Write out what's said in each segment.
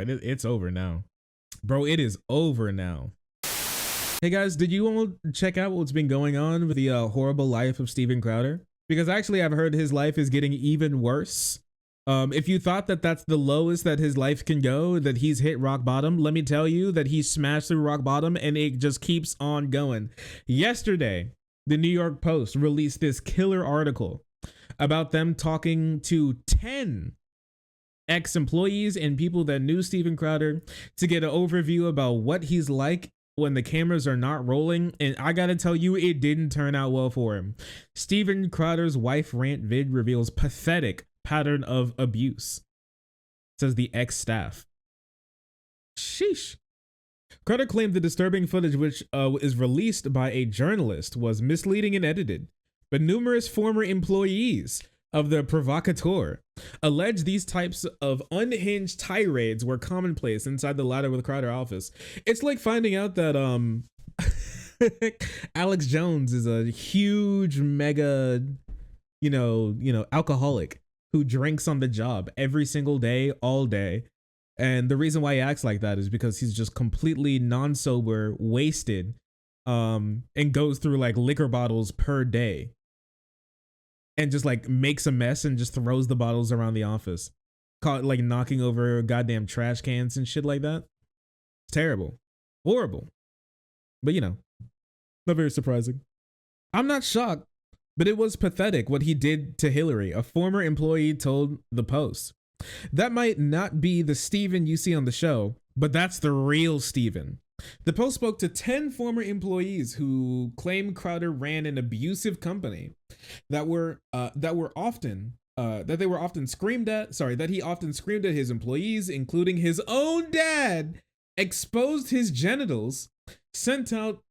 It's over now. Bro, it is over now. Hey guys, did you all check out what's been going on with the horrible life of Steven Crowder? Because actually I've heard his life is getting even worse. If you thought that that's the lowest that his life can go, that he's hit rock bottom, let me tell you that he smashed through rock bottom and it just keeps on going. Yesterday, the New York Post released this killer article about them talking to 10 ex-employees and people that knew Steven Crowder to get an overview about what he's like when the cameras are not rolling. And I gotta tell you, it didn't turn out well for him. Steven Crowder's wife rant vid reveals pathetic pattern of abuse, says the ex-staff. Sheesh. Crowder claimed the disturbing footage, which is released by a journalist, was misleading and edited, but numerous former employees of the provocateur alleged these types of unhinged tirades were commonplace inside the Louder with Crowder office. It's like finding out that Alex Jones is a huge mega, alcoholic who drinks on the job every single day, all day. And the reason why he acts like that is because he's just completely non-sober, wasted, and goes through like liquor bottles per day and just like makes a mess and just throws the bottles around the office, caught like knocking over goddamn trash cans and shit like that. Terrible. Horrible. But not very surprising. I'm not shocked, but it was pathetic what he did to Hillary, a former employee told the Post. That might not be the Steven you see on the show, but that's the real Steven. The Post spoke to 10 former employees who claim Crowder ran an abusive company that they were often screamed at. That he often screamed at his employees, including his own dad, exposed his genitals, sent out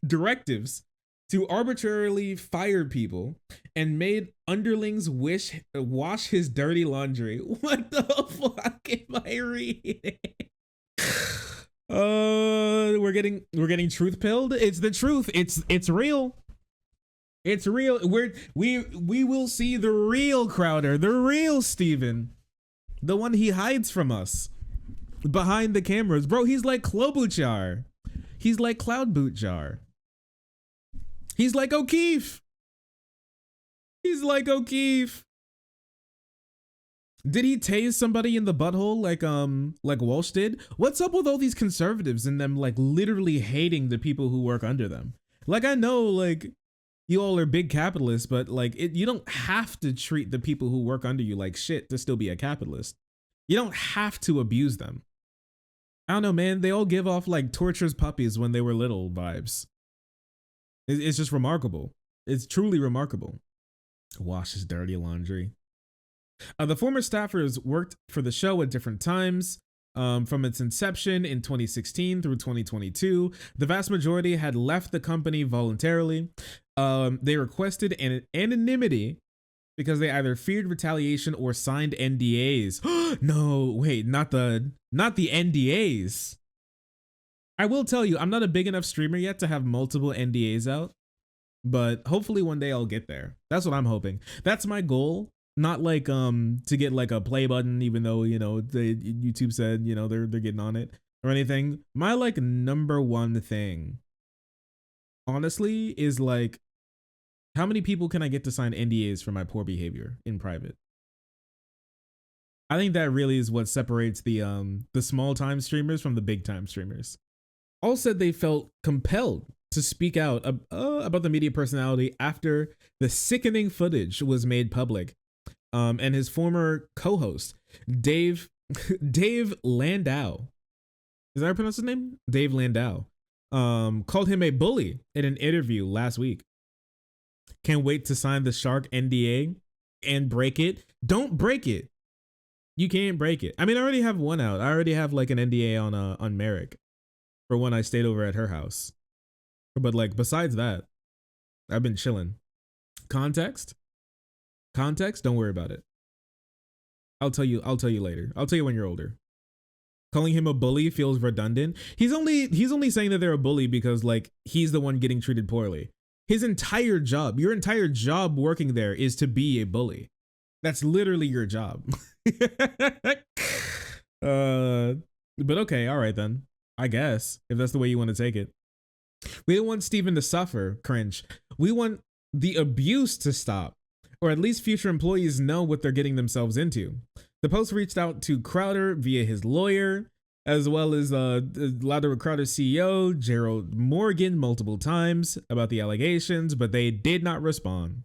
directives to arbitrarily fire people, and made underlings wash his dirty laundry. What the fuck am I reading? We're getting truth pilled. It's the truth. It's real. It's real. We will see the real Crowder, the real Steven, the one he hides from us behind the cameras. Bro, he's like Klobuchar. He's like Cloud Boot Jar. He's like O'Keefe. He's like O'Keefe. Did he tase somebody in the butthole like Walsh did? What's up with all these conservatives and them like literally hating the people who work under them? Like, I know like you all are big capitalists, but like you don't have to treat the people who work under you like shit to still be a capitalist. You don't have to abuse them. I don't know, man. They all give off like tortures puppies when they were little vibes. It's just remarkable. It's truly remarkable. Wash his dirty laundry. The former staffers worked for the show at different times, from its inception in 2016 through 2022. The vast majority had left the company voluntarily. They requested an anonymity because they either feared retaliation or signed NDAs. No, wait, not the NDAs. I will tell you, I'm not a big enough streamer yet to have multiple NDAs out, but hopefully one day I'll get there. That's what I'm hoping. That's my goal. Not like to get like a play button, even though YouTube said they're getting on it or anything. My like number one thing, honestly, is like, how many people can I get to sign NDAs for my poor behavior in private? I think that really is what separates the small time streamers from the big time streamers. All said they felt compelled to speak out about the media personality after the sickening footage was made public. And his former co-host, Dave Landau, is that how I pronounce his name? Dave Landau, called him a bully in an interview last week. Can't wait to sign the Shark NDA and break it. Don't break it. You can't break it. I mean, I already have one out. I already have like an NDA on Merrick for when I stayed over at her house. But like besides that, I've been chilling. Context, don't worry about it. I'll tell you later. I'll tell you when you're older. Calling him a bully feels redundant. He's only saying that they're a bully because like he's the one getting treated poorly. His entire job, your entire job working there is to be a bully. That's literally your job. But okay, all right then. I guess if that's the way you want to take it. We don't want Steven to suffer, cringe. We want the abuse to stop, or at least future employees know what they're getting themselves into. The Post reached out to Crowder via his lawyer, as well as Louder Crowder's CEO, Gerald Morgan, multiple times about the allegations, but they did not respond.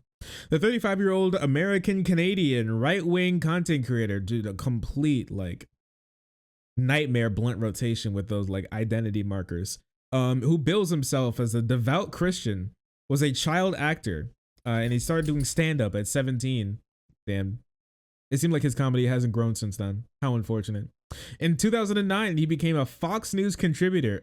The 35-year-old American-Canadian right-wing content creator did a complete, like, nightmare blunt rotation with those, like, identity markers, who bills himself as a devout Christian, was a child actor, and he started doing stand-up at 17. Damn. It seemed like his comedy hasn't grown since then. How unfortunate. In 2009, he became a Fox News contributor,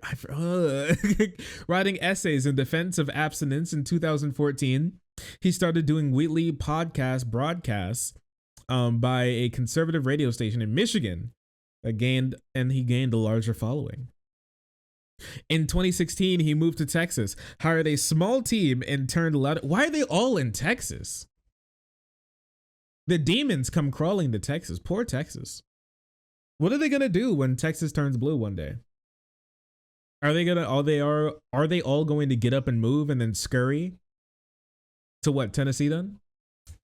writing essays in defense of abstinence. In 2014, he started doing weekly podcast broadcasts by a conservative radio station in Michigan. He gained a larger following. In 2016, he moved to Texas, hired a small team, and turned loud. Why are they all in Texas? The demons come crawling to Texas. Poor Texas. What are they gonna do when Texas turns blue one day? Are they all going to get up and move and then scurry to what, Tennessee then?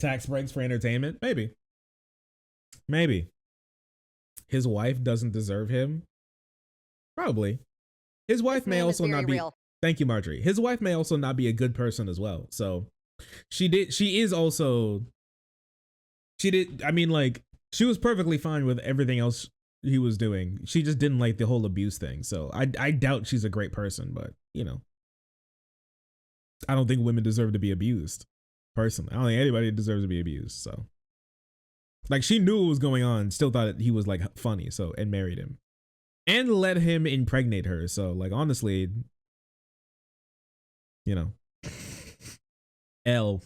Tax breaks for entertainment? Maybe. His wife doesn't deserve him? Probably. His wife may also not be real. Thank you, Marjorie. His wife may also not be a good person as well. So she was perfectly fine with everything else he was doing. She just didn't like the whole abuse thing. So I doubt she's a great person, but you know, I don't think women deserve to be abused. Personally, I don't think anybody deserves to be abused. So, like, she knew what was going on, still thought he was like funny, so, and married him, and let him impregnate her. So, like, honestly, you know, L,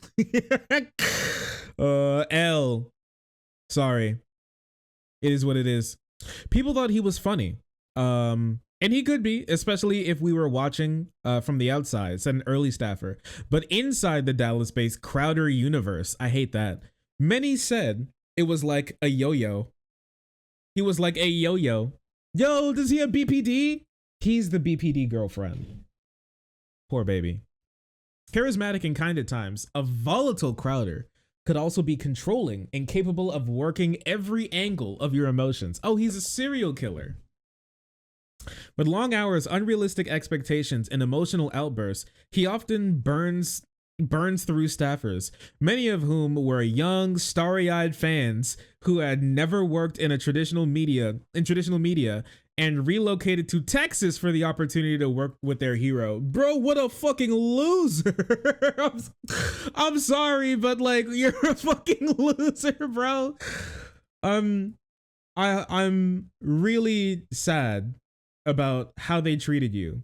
L. Sorry, it is what it is. People thought he was funny, and he could be, especially if we were watching from the outside, said an early staffer. But inside the Dallas-based Crowder universe, I hate that. Many said it was like a yo-yo. He was like a yo-yo. Yo, does he have BPD? He's the BPD girlfriend. Poor baby. Charismatic and kind at times, a volatile Crowder could also be controlling and capable of working every angle of your emotions. Oh, he's a serial killer. With long hours, unrealistic expectations, and emotional outbursts, he often burns through staffers, many of whom were young, starry-eyed fans who had never worked in traditional media and relocated to Texas for the opportunity to work with their hero. Bro, what a fucking loser. I'm sorry, but like, you're a fucking loser, bro. I'm really sad about how they treated you.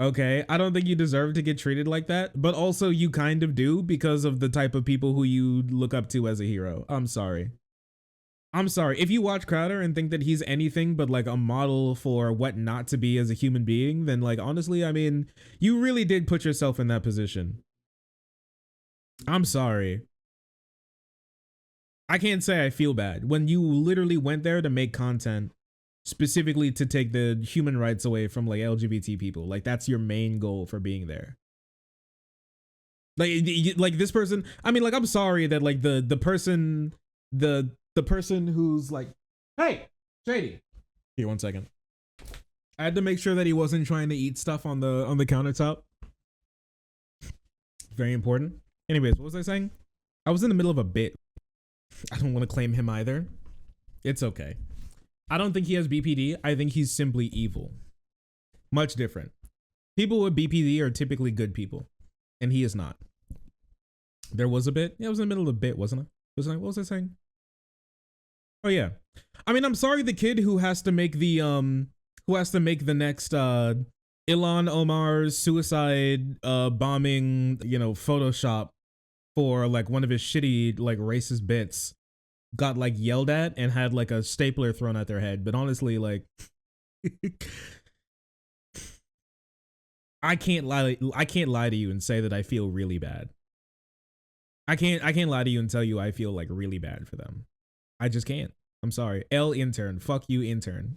Okay, I don't think you deserve to get treated like that, but also you kind of do because of the type of people who you look up to as a hero. I'm sorry. If you watch Crowder and think that he's anything but like a model for what not to be as a human being, then like, honestly, I mean, you really did put yourself in that position. I'm sorry. I can't say I feel bad when you literally went there to make content specifically to take the human rights away from like LGBT people. Like, that's your main goal for being there. Like this person, I mean, like, I'm sorry that like the person who's like, hey, Shady, here, 1 second. I had to make sure that he wasn't trying to eat stuff on the countertop. Very important. Anyways, what was I saying? I was in the middle of a bit. I don't want to claim him either. It's okay. I don't think he has BPD. I think he's simply evil. Much different. People with BPD are typically good people, and he is not. There was a bit. Yeah, I was in the middle of a bit, wasn't I? What was I saying? Oh yeah. I mean, I'm sorry the kid who has to make the next Ilhan Omar's suicide bombing, you know, Photoshop for like one of his shitty like racist bits got like yelled at and had like a stapler thrown at their head. But honestly, like I can't lie to you and say that I feel really bad. I can't lie to you and tell you I feel like really bad for them. I just can't. I'm sorry. L intern. Fuck you, intern.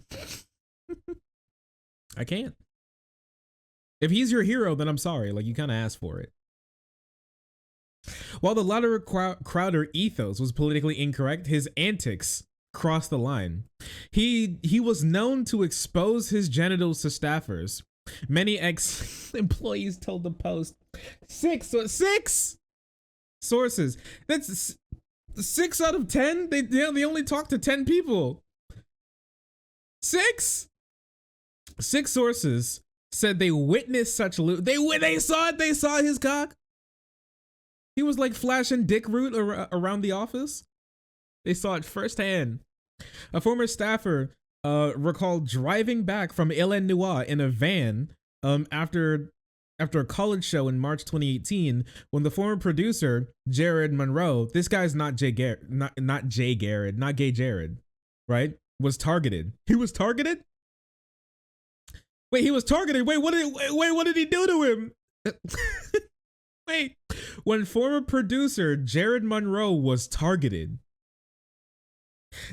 I can't. If he's your hero, then I'm sorry. Like, you kind of asked for it. While the Lauder Crowder ethos was politically incorrect, his antics crossed the line. He was known to expose his genitals to staffers. Many ex-employees told the Post. Six sources. That's 6 out of 10. They only talked to 10 people. Six sources said they witnessed such they saw it. They saw his cock. He was like flashing dick root around the office. They saw it firsthand. A former staffer recalled driving back from Illinois in a van after a college show in March 2018 when the former producer Jared Monroe, this guy's not Gay Jared, right? Was targeted. He was targeted? Wait, he was targeted. Wait, what did he do to him? Wait, when former producer Jared Monroe was targeted.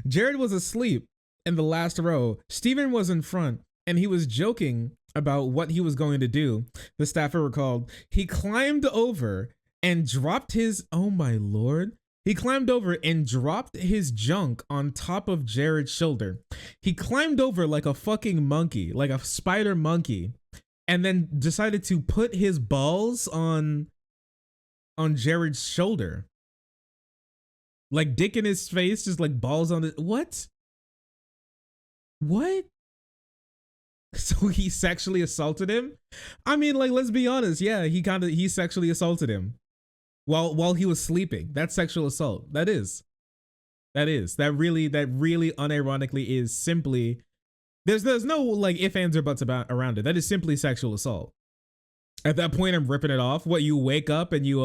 Jared was asleep in the last row. Steven was in front, and he was joking about what he was going to do. The staffer recalled, he climbed over and dropped his, oh my lord. He climbed over and dropped his junk on top of Jared's shoulder. He climbed over like a fucking monkey, like a spider monkey, and then decided to put his balls on Jared's shoulder. Like dick in his face, just like balls on it. What? So he sexually assaulted him? I mean, like, let's be honest. Yeah, he sexually assaulted him while he was sleeping. That's sexual assault. That really unironically is simply, there's no like ifs, ands, or buts around it. That is simply sexual assault. At that point, I'm ripping it off. What, you wake up and you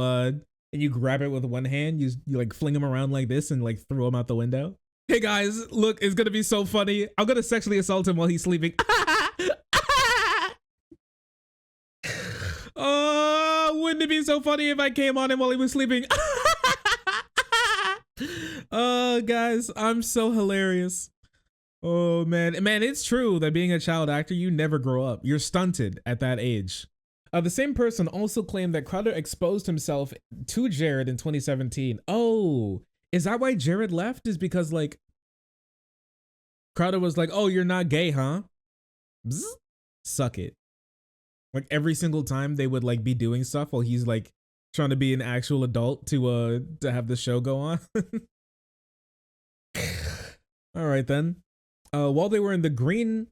grab it with one hand, you like fling him around like this and like throw him out the window. Hey guys, look, it's gonna be so funny. I'm gonna sexually assault him while he's sleeping. Oh, wouldn't it be so funny if I came on him while he was sleeping? Oh, guys, I'm so hilarious. Oh man, it's true that being a child actor, you never grow up. You're stunted at that age. The same person also claimed that Crowder exposed himself to Jared in 2017. Oh, is that why Jared left? Is because like Crowder was like, oh, you're not gay, huh? Bzz, suck it. Like every single time they would like be doing stuff while he's like trying to be an actual adult to have the show go on. All right then. While they were in a green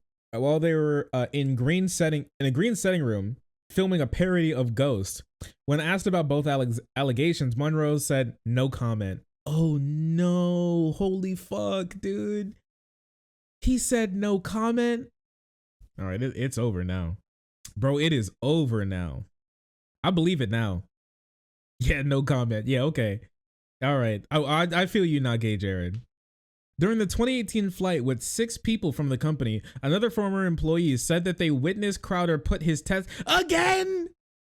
setting room filming a parody of Ghost, when asked about both allegations, Monroe said no comment. Oh no, holy fuck, dude. He said no comment. All right, it's over now. Bro, it is over now. I believe it now. Yeah, no comment. Yeah, okay. All right. I feel you, not gay, Jared. During the 2018 flight with 6 people from the company, another former employee said that they witnessed Crowder put his again.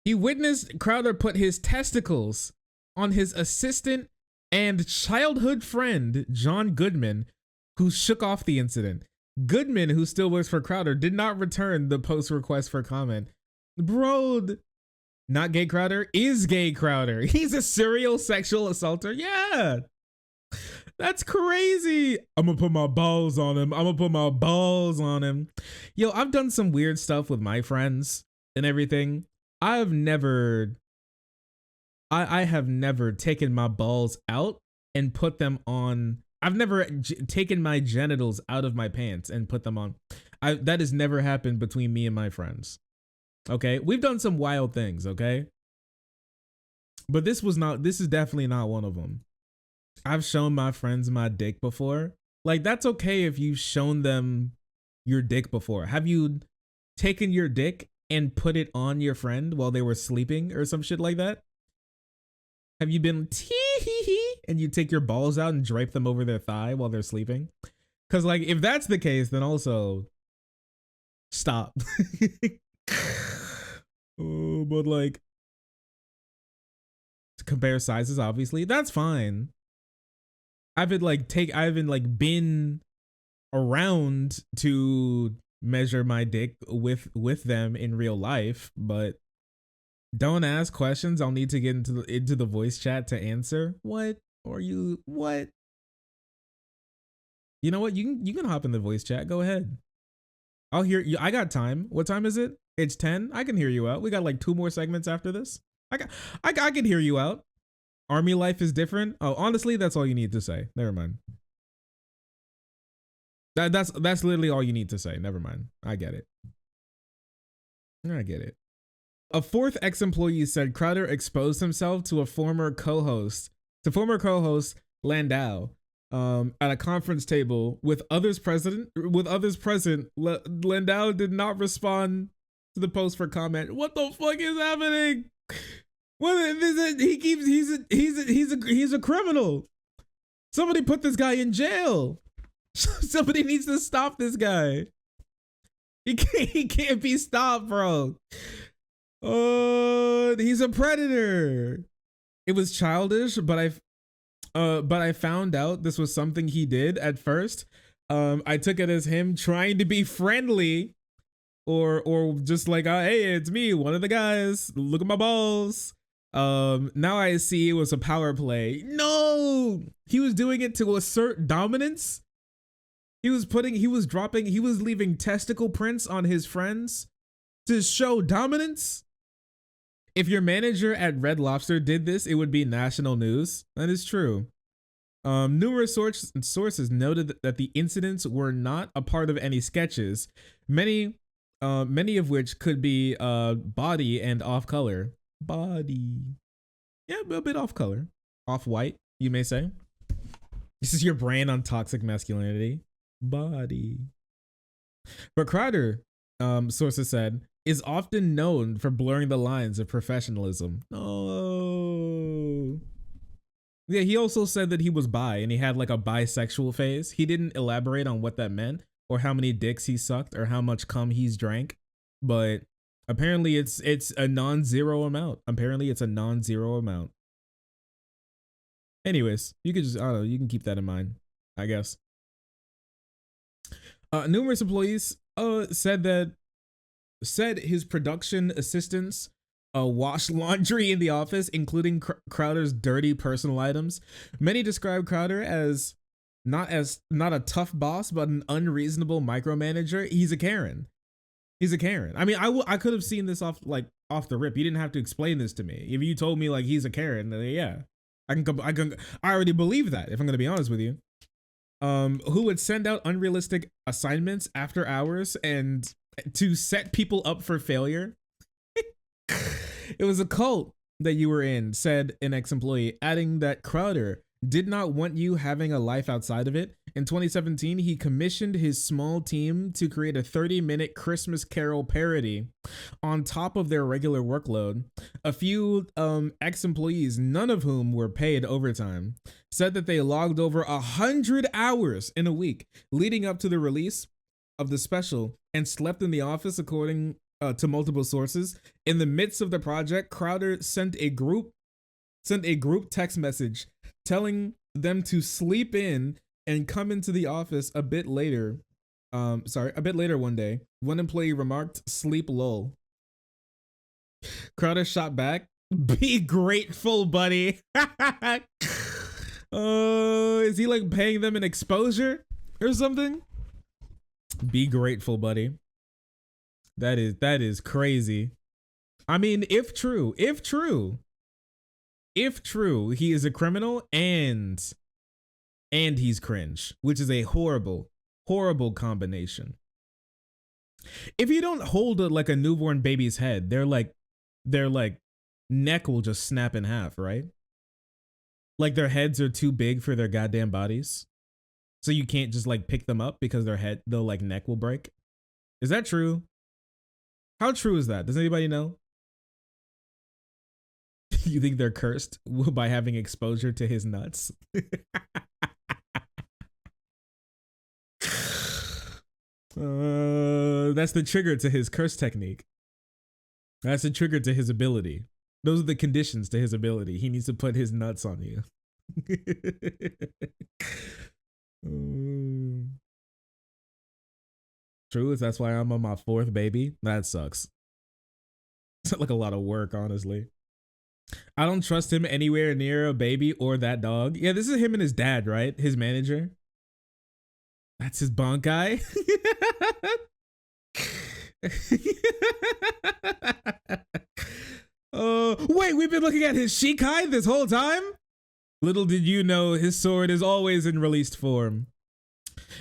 He witnessed Crowder put his testicles on his assistant and childhood friend, John Goodman, who shook off the incident. Goodman, who still works for Crowder, did not return the post request for comment. Bro, not gay Crowder is gay Crowder. He's a serial sexual assaulter. Yeah. That's crazy. I'm gonna put my balls on him. Yo, I've done some weird stuff with my friends and everything. I have never taken my balls out and put them on. I've never taken my genitals out of my pants and put them on. That has never happened between me and my friends. Okay, we've done some wild things. Okay, but this is definitely not one of them. I've shown my friends my dick before. Like, that's okay if you've shown them your dick before. Have you taken your dick and put it on your friend while they were sleeping or some shit like that? Have you been tee-hee-hee and you take your balls out and drape them over their thigh while they're sleeping? Because, like, if that's the case, then also stop. Oh, but like, to compare sizes. Obviously, that's fine. I haven't been around to measure my dick with them in real life, but don't ask questions I'll need to get into the voice chat to answer. What? Or you what? You know what? You can hop in the voice chat. Go ahead. I'll hear you. I got time. What time is it? It's 10. I can hear you out. We got like 2 more segments after this. I can hear you out. Army life is different. Oh, honestly, that's all you need to say. Never mind. That's literally all you need to say. Never mind. I get it. I get it. A fourth ex-employee said Crowder exposed himself to former co-host Landau, at a conference table with others present. Landau did not respond to the post for comment. What the fuck is happening? What is it? He's a criminal. Somebody put this guy in jail. Somebody needs to stop this guy. He can't be stopped, bro. Oh, he's a predator. It was childish, but I found out this was something he did at first. I took it as him trying to be friendly, or just like, hey, it's me, one of the guys. Look at my balls. Now I see it was a power play. No, he was doing it to assert dominance. He was leaving testicle prints on his friends to show dominance. If your manager at Red Lobster did this, it would be national news. That is true. Numerous sources noted that the incidents were not a part of any sketches, many of which could be body and off color. Body. Yeah, a bit off color. Off white, you may say. This is your brand on toxic masculinity. Body. But Crowder, sources said, is often known for blurring the lines of professionalism. Oh. Yeah, he also said that he was bi and he had like a bisexual phase. He didn't elaborate on what that meant or how many dicks he sucked or how much cum he's drank, but apparently it's a non-zero amount. Anyways, you could just, I don't know, you can keep that in mind, I guess. Numerous employees said his production assistants wash laundry in the office, including Crowder's dirty personal items. Many describe Crowder as not a tough boss, but an unreasonable micromanager. He's a Karen. I mean, I could have seen this off the rip. You didn't have to explain this to me. If you told me like he's a Karen, then yeah, I already believe that. If I'm gonna be honest with you. Who would send out unrealistic assignments after hours and to set people up for failure. It was a cult that you were in, said an ex-employee, adding that Crowder did not want you having a life outside of it. In 2017, he commissioned his small team to create a 30-minute Christmas Carol parody on top of their regular workload. A few ex-employees, none of whom were paid overtime, said that they logged over 100 hours in a week leading up to the release of the special and slept in the office, according to multiple sources. In the midst of the project, Crowder sent a group text message telling them to sleep in and come into the office a bit later one day. One employee remarked, "Sleep lull." Crowder shot back, "Be grateful, buddy." Is he like paying them an exposure or something? Be grateful, buddy. That is crazy. I mean, if true, he is a criminal and he's cringe, which is a horrible combination. If you don't hold like a newborn baby's head, their neck will just snap in half, right? Like their heads are too big for their goddamn bodies. So you can't just like pick them up because their neck will break. Is that true? How true is that? Does anybody know? You think they're cursed by having exposure to his nuts? That's the trigger to his curse technique. That's the trigger to his ability. Those are the conditions to his ability. He needs to put his nuts on you. Truth, that's why I'm on my 4th baby. That sucks. It's like a lot of work, honestly. I don't trust him anywhere near a baby or that dog. Yeah, this is him and his dad, right? His manager. That's his bunk guy. Wait, we've been looking at his Shikai this whole time? Little did you know his sword is always in released form.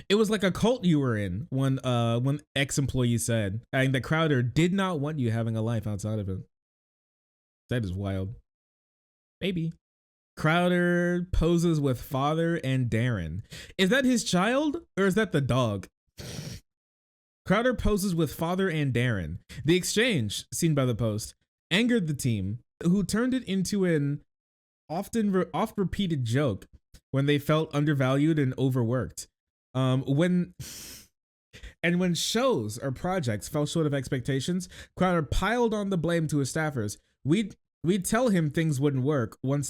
It was like a cult you were in, when ex-employee said, and the Crowder did not want you having a life outside of it. That is wild. Maybe. Crowder poses with father and Darren. Is that his child or is that the dog? Crowder poses with father and Darren. The exchange, seen by the Post, angered the team, who turned it into an oft-repeated joke when they felt undervalued and overworked. When shows or projects fell short of expectations, Crowder piled on the blame to his staffers. We'd tell him things wouldn't work, one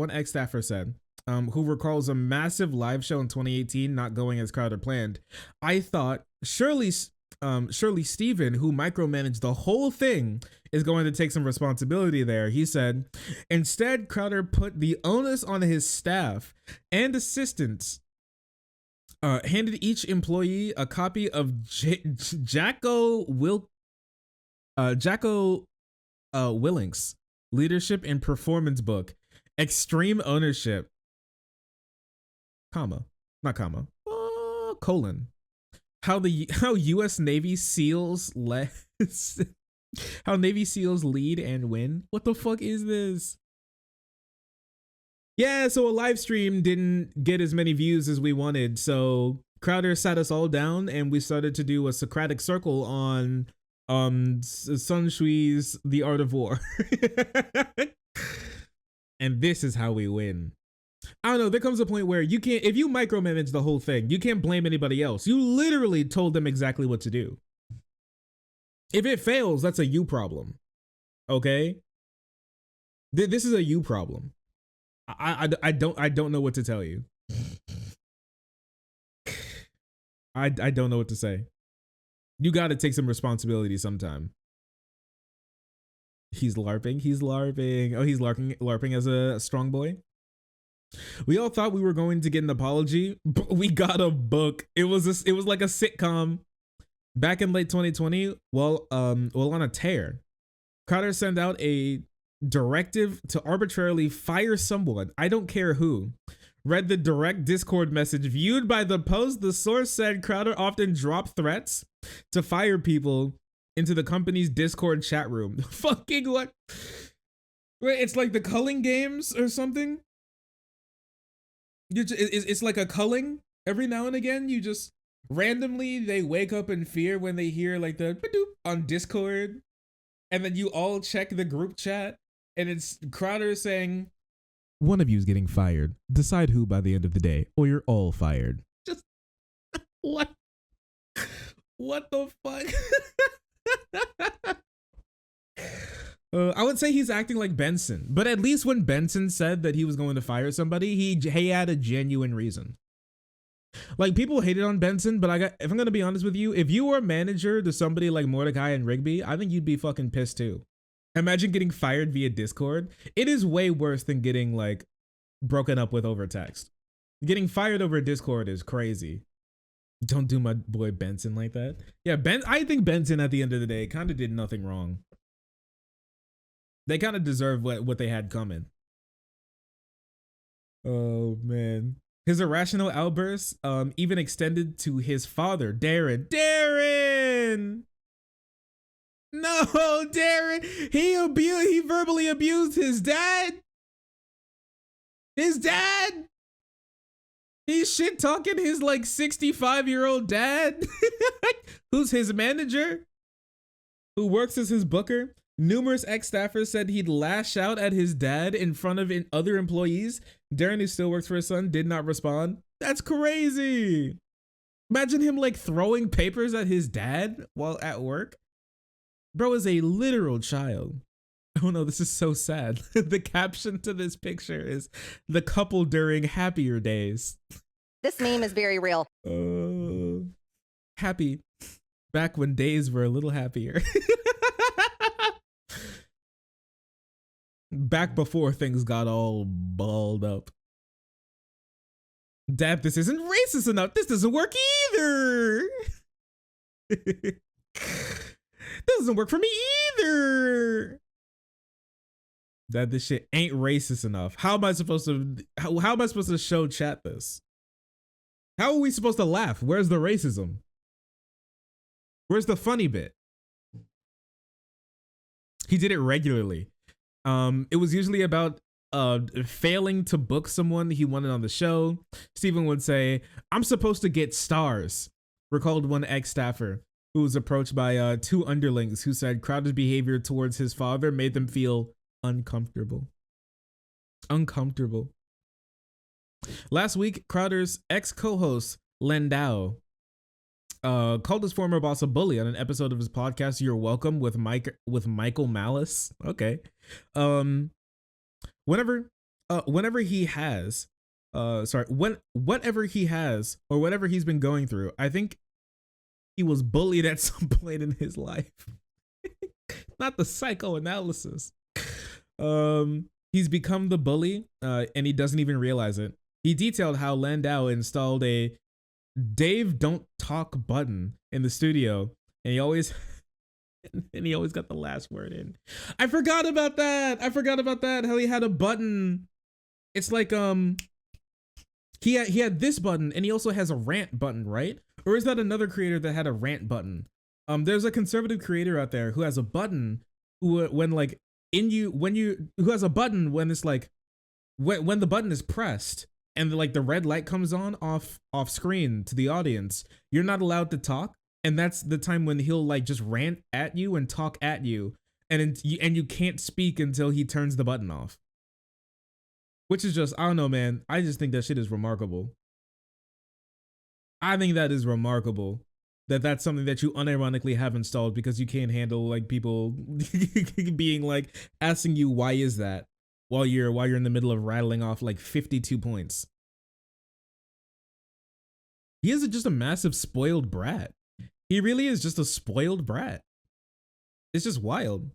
ex-staffer said, who recalls a massive live show in 2018 not going as Crowder planned. I thought, surely Steven, who micromanaged the whole thing, is going to take some responsibility there, he said. Instead, Crowder put the onus on his staff and assistants, handed each employee a copy of Jacko Willink's Leadership and Performance book, Extreme Ownership, colon, how U.S. Navy SEALs how Navy SEALs lead and win. What the fuck is this? Yeah, so a live stream didn't get as many views as we wanted, so Crowder sat us all down and we started to do a Socratic circle on Sun Shui's The Art of War. And this is how we win. I don't know, there comes a point where you can't, if you micromanage the whole thing, you can't blame anybody else. You literally told them exactly what to do. If it fails, that's a you problem. Okay? This is a you problem. I don't know what to tell you. I don't know what to say. You got to take some responsibility sometime. He's LARPing. Oh, he's LARPing as a strong boy. We all thought we were going to get an apology, but we got a book. It was like a sitcom back in late 2020. Well, on a tear, Crowder sent out a directive to arbitrarily fire someone. I don't care who. Read the direct Discord message viewed by the Post. The source said Crowder often dropped threats to fire people into the company's Discord chat room. Fucking what? Wait, it's like the culling games or something? It's like a culling. Every now and again, you just randomly, they wake up in fear when they hear like the on Discord. And then you all check the group chat and it's Crowder saying, one of you is getting fired. Decide who by the end of the day, or you're all fired. Just what? What the fuck? I would say he's acting like Benson, but at least when Benson said that he was going to fire somebody, he had a genuine reason. Like, people hated on Benson, but if I'm gonna be honest with you, if you were a manager to somebody like Mordecai and Rigby, I think you'd be fucking pissed too. Imagine getting fired via Discord. It is way worse than getting like broken up with over text. Getting fired over Discord is crazy. Don't do my boy Benson like that. Yeah, I think Benson at the end of the day kind of did nothing wrong. They kind of deserve what they had coming. Oh man. His irrational outbursts even extended to his father, Darren. Darren! No, Darren! He verbally abused his dad? His dad? He's shit talking his like 65-year-old dad, who's his manager, who works as his booker. Numerous ex-staffers said he'd lash out at his dad in front of other employees. Darren, who still works for his son, did not respond. That's crazy. Imagine him like throwing papers at his dad while at work. Bro is a literal child. Oh no, this is so sad. The caption to this picture is the couple during happier days. This meme is very real. Happy. Back when days were a little happier. Back before things got all balled up. Dab, this isn't racist enough. This doesn't work either. This doesn't work for me either. That this shit ain't racist enough. How am I supposed to show chat this? How are we supposed to laugh? Where's the racism? Where's the funny bit? He did it regularly. It was usually about failing to book someone he wanted on the show. Steven would say, "I'm supposed to get stars," recalled one ex-staffer who was approached by two underlings who said Crowder's behavior towards his father made them feel uncomfortable. Last week, Crowder's ex-co-host, Landau, called his former boss a bully on an episode of his podcast, You're Welcome, with Michael Malice. Okay. Whatever he has or whatever he's been going through, I think he was bullied at some point in his life. Not the psychoanalysis. He's become the bully, and he doesn't even realize it. He detailed how Landau installed a Dave don't talk button in the studio, and he always got the last word in. I forgot about that. How he had a button. It's like he had this button, and he also has a rant button, right? Or is that another creator that had a rant button? There's a conservative creator out there who has a button who has a button when it's like when the button is pressed and the red light comes on off screen to the audience, you're not allowed to talk, and that's the time when he'll just rant at you and talk at you, and you can't speak until he turns the button off. Which is just, I don't know, man. I just think that shit is remarkable. I think that is remarkable that that's something that you unironically have installed because you can't handle people being asking you why is that while you're in the middle of rattling off 52 points. He is just a massive spoiled brat. He really is just a spoiled brat. It's just wild.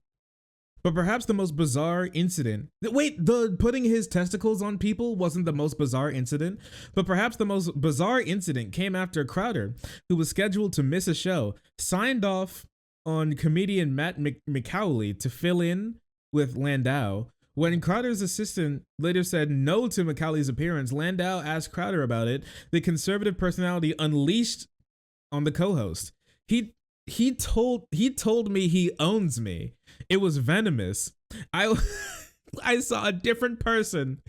But perhaps the most bizarre incident, the putting his testicles on people wasn't the most bizarre incident, but perhaps the most bizarre incident came after Crowder, who was scheduled to miss a show, signed off on comedian Matt McCowley to fill in with Landau. When Crowder's assistant later said no to McCowley's appearance, Landau asked Crowder about it. The conservative personality unleashed on the co-host. He told me he owns me. It was venomous. I saw a different person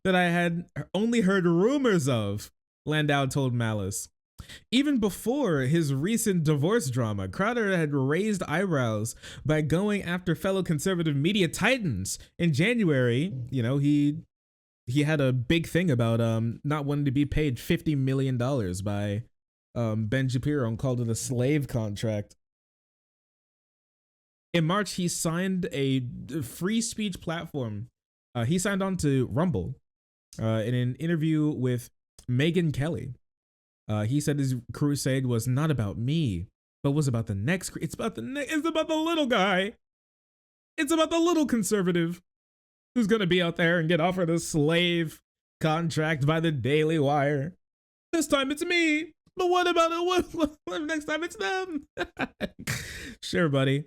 that I had only heard rumors of, Landau told Malice. Even before his recent divorce drama, Crowder had raised eyebrows by going after fellow conservative media titans. In January, he had a big thing about not wanting to be paid $50 million by Ben Shapiro and called it a slave contract. In March, he signed a free speech platform. He signed on to Rumble in an interview with Megyn Kelly. He said his crusade was not about me, but was about the next. It's about the little guy. It's about the little conservative who's going to be out there and get offered a slave contract by the Daily Wire. This time it's me. But what about it? What next time it's them? Sure, buddy.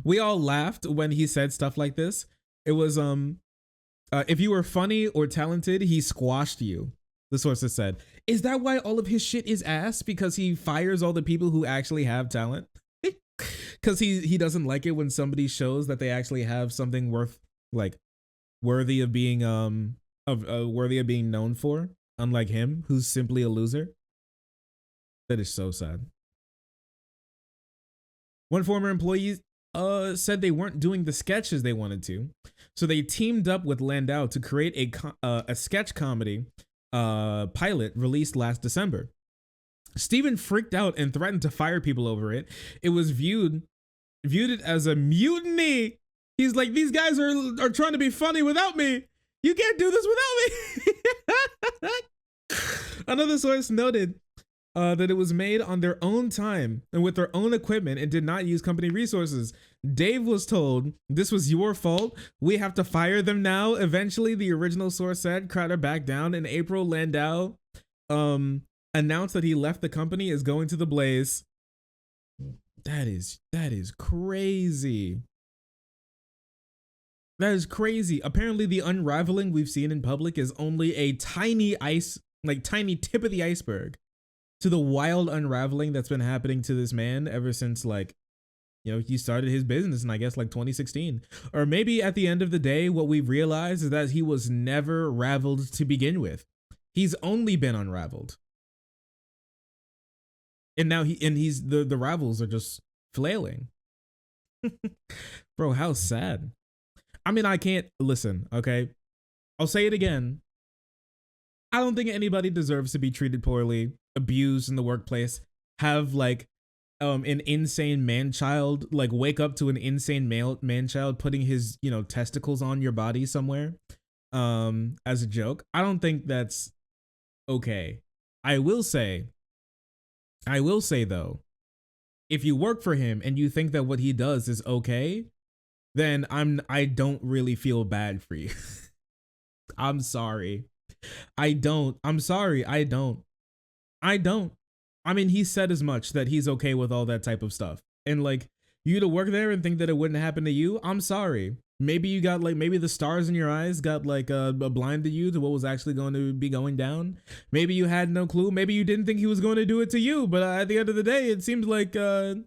We all laughed when he said stuff like this. It was, if you were funny or talented, he squashed you, the sources said. Is that why all of his shit is ass? Because he fires all the people who actually have talent? Because he doesn't like it when somebody shows that they actually have something worthy of being worthy of being known for, unlike him, who's simply a loser. That is so sad. One former employee said they weren't doing the sketches they wanted to, so they teamed up with Landau to create a sketch comedy pilot released last December. Steven freaked out and threatened to fire people over it. It was viewed as a mutiny He's like, these guys are trying to be funny without me. You can't do this without me. Another source noted that it was made on their own time and with their own equipment and did not use company resources. Dave was told, this was your fault. We have to fire them now. Eventually, the original source said, Crowder backed down. In April, Landau announced that he left the company, is going to the Blaze. That is crazy. That is crazy. Apparently, the unraveling we've seen in public is only a tiny tiny tip of the iceberg to the wild unraveling that's been happening to this man ever since, like, you know, he started his business in, I guess, like 2016. Or maybe at the end of the day, what we've realized is that he was never raveled to begin with. He's only been unraveled. And now he's the ravels are just flailing. Bro, how sad. I mean, I can't listen, okay? I'll say it again. I don't think anybody deserves to be treated poorly, abused in the workplace, have like an insane man-child, like wake up to an insane man-child putting his, you know, testicles on your body somewhere as a joke. I don't think that's okay. I will say though, if you work for him and you think that what he does is okay, then I don't really feel bad for you. I'm sorry. I'm sorry. I don't. I mean, he said as much that he's okay with all that type of stuff. And like, you to work there and think that it wouldn't happen to you, I'm sorry. Maybe you got like, maybe the stars in your eyes got like blinded you to what was actually going to be going down. Maybe you had no clue. Maybe you didn't think he was going to do it to you. But at the end of the day, it seems like shouldn't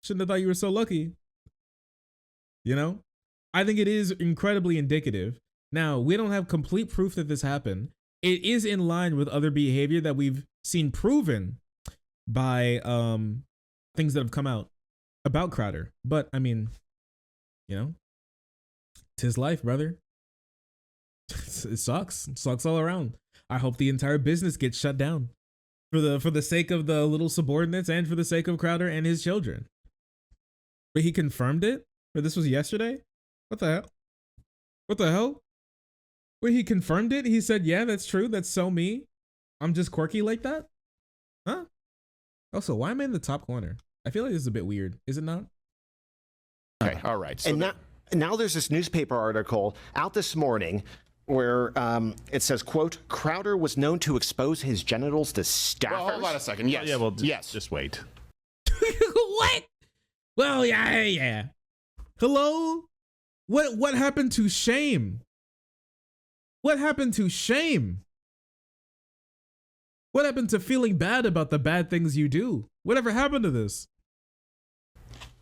have thought you were so lucky. You know, I think it is incredibly indicative. Now, we don't have complete proof that this happened. It is in line with other behavior that we've seen proven by things that have come out about Crowder. But I mean, you know, 'tis life, brother. It sucks. It sucks all around. I hope the entire business gets shut down for the sake of the little subordinates and for the sake of Crowder and his children. But he confirmed it? Or this was yesterday? What the hell? What the hell? Wait, he confirmed it? He said, yeah, that's true. That's so me. I'm just quirky like that? Huh? Also, why am I in the top corner? I feel like this is a bit weird. Is it not? Okay, all right. So and now there's this newspaper article out this morning where it says, quote, Crowder was known to expose his genitals to staffers. well, hold on a second. Yes. Yeah, well, yes. just wait. What? Well, yeah. Hello? What happened to shame? What happened to shame? What happened to feeling bad about the bad things you do? Whatever happened to this?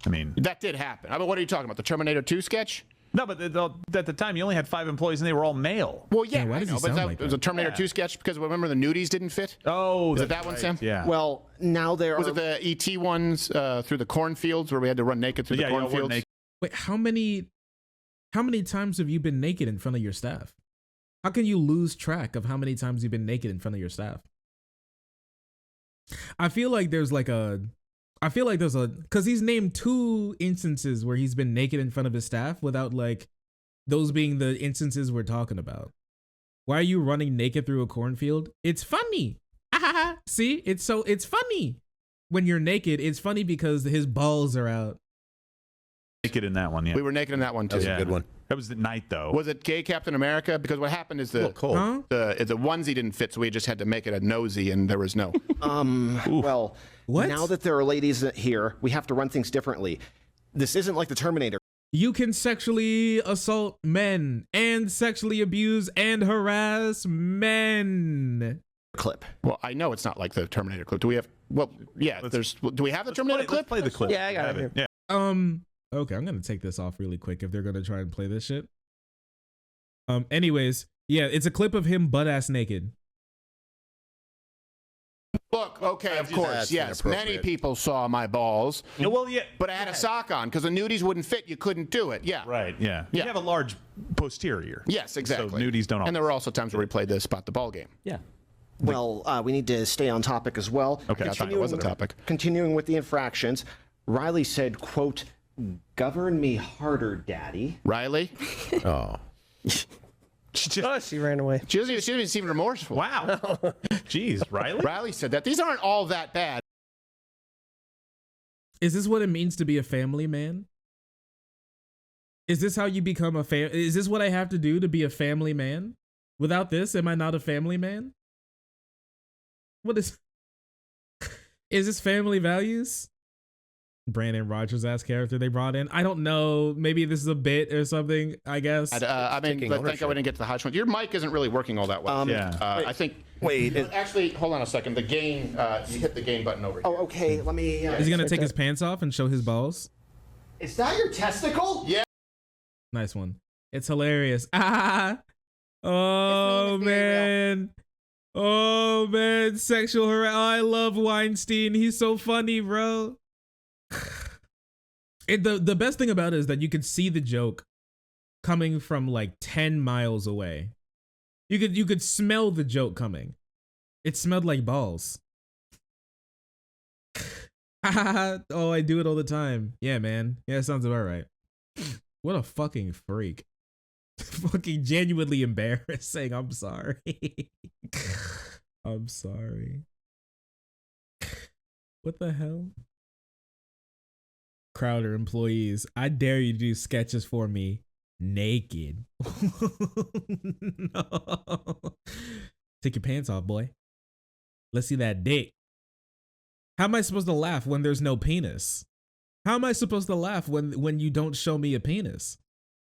I mean, That did happen. I mean, what are you talking about? The Terminator 2 sketch? no, but at the time you only had 5 employees and they were all male. Well, yeah, why I does he know, but sound that like was that? a Terminator 2 sketch because remember the nudies didn't fit? Oh, Was it that's that one, right. Sam? Yeah. Well, now there Was are... it the ET ones through the cornfields where we had to run naked through Yeah, the y'all were cornfields? naked. Wait, how many times have you been naked in front of your staff? How can you lose track of how many times you've been naked in front of your staff? I feel like there's because he's named 2 instances where he's been naked in front of his staff without like those being the instances we're talking about. Why are you running naked through a cornfield? It's funny. See, it's funny when you're naked. It's funny because his balls are out. Naked in that one, yeah. We were naked in that one too. That was a good one. That was at night, though. Was it gay Captain America? Because what happened is the Huh? the onesie didn't fit, so we just had to make it a nosy, and there was no. Well, What? now that there are ladies here, we have to run things differently. This isn't like the Terminator You can sexually assault men and sexually abuse and harass men. clip. Well, I know it's not like the Terminator clip. Do we have? Well, yeah. Do we have the Terminator clip? Let's play the clip. Yeah, I got it here. Yeah. Okay, I'm gonna take this off really quick if they're gonna try and play this shit. Anyways, yeah, it's a clip of him butt ass naked. Look, okay, of course, That's yes. Many inappropriate. people saw my balls, Yeah, well, yeah. but I had a sock on because the nudies wouldn't fit. You couldn't do it. Yeah. Right, yeah. Yeah. You have a large posterior. Yes, exactly. So nudies don't And there were also times where we played the spot the ball game. Yeah. Well, we need to stay on topic as well. Okay, I thought it was a topic. Continuing with the infractions, Riley said, quote, Govern me harder, Daddy. Riley. Oh. Oh, she ran away. She doesn't even seem remorseful. Wow. Jeez, Riley. Riley said that. These aren't all that bad. Is this what it means to be a family man? Is this how you become a is this what I have to do to be a family man? Without this, am I not a family man? What is this family values? Brandon Rogers ass character they brought in. I don't know. Maybe this is a bit or something, I guess. I mean, but thank God we didn't get to the hot one. Your mic isn't really working all that well. Yeah. I think. Wait. Actually, hold on a second. The gain, you hit the gain button over here. Oh, okay. Let me. Is he gonna take his pants off and show his balls? Is that your testicle? Yeah. Nice one. It's hilarious. Ah! Oh This meme is very man. Oh man, sexual harassment. I love Weinstein. He's so funny, bro. The best thing about it is that you could see the joke coming from like 10 miles away. You could smell the joke coming. It smelled like balls. Oh, I do it all the time. Yeah, man. Yeah, sounds about right. What a fucking freak. Fucking genuinely embarrassing. I'm sorry. I'm sorry. What the hell? Crowder employees, I dare you to do sketches for me naked. No. Take your pants off, boy. Let's see that dick. How am I supposed to laugh when there's no penis? How am I supposed to laugh when you don't show me a penis?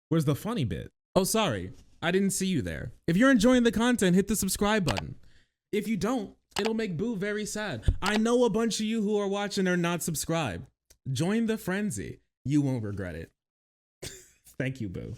Where's the funny bit? Oh, sorry. I didn't see you there. If you're enjoying the content, hit the subscribe button. If you don't, it'll make Boo very sad. I know a bunch of you who are watching are not subscribed. Join the frenzy. You won't regret it. Thank you, Boo.